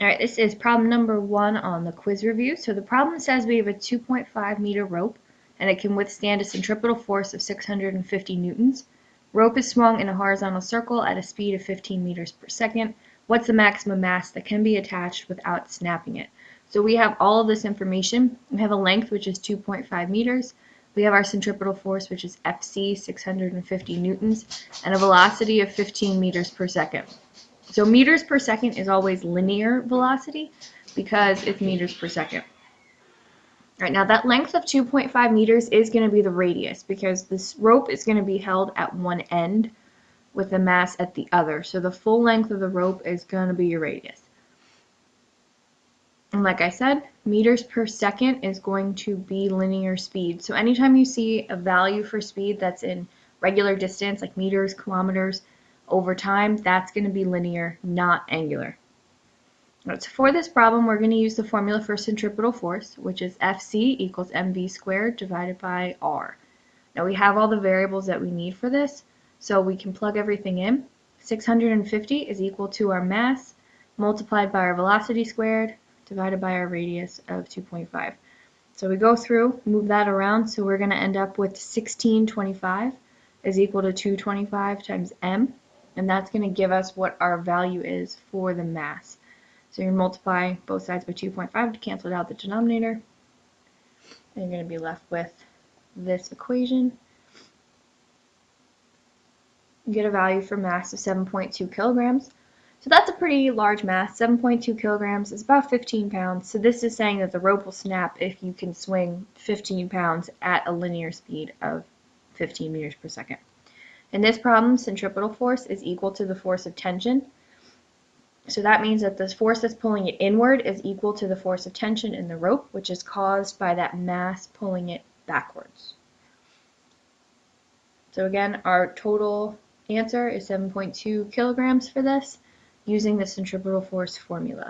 All right, this is problem number 1 on the quiz review. So the problem says we have a 2.5 meter rope and it can withstand a centripetal force of 650 newtons. Rope is swung in a horizontal circle at a speed of 15 meters per second. What's the maximum mass that can be attached without snapping it? So we have all of this information. We have a length, which is 2.5 meters. We have our centripetal force, which is Fc, 650 newtons, and a velocity of 15 meters per second. So meters per second is always linear velocity because it's meters per second. All right, now that length of 2.5 meters is going to be the radius because this rope is going to be held at one end with the mass at the other. So the full length of the rope is going to be your radius. And like I said, meters per second is going to be linear speed. So anytime you see a value for speed that's in regular distance, like meters, kilometers, over time, that's going to be linear, not angular. Right, so for this problem, we're going to use the formula for centripetal force, which is Fc equals mv squared divided by r. Now we have all the variables that we need for this, so we can plug everything in. 650 is equal to our mass multiplied by our velocity squared divided by our radius of 2.5. So we go through, move that around, so we're going to end up with 1625 is equal to 225 times m, and that's going to give us what our value is for the mass. So you multiply both sides by 2.5 to cancel out the denominator, and you're going to be left with this equation. You get a value for mass of 7.2 kilograms. So that's a pretty large mass. 7.2 kilograms is about 15 pounds. So this is saying that the rope will snap if you can swing 15 pounds at a linear speed of 15 meters per second. In this problem, centripetal force is equal to the force of tension. So that means that the force that's pulling it inward is equal to the force of tension in the rope, which is caused by that mass pulling it backwards. So again, our total answer is 7.2 kilograms for this, using the centripetal force formula.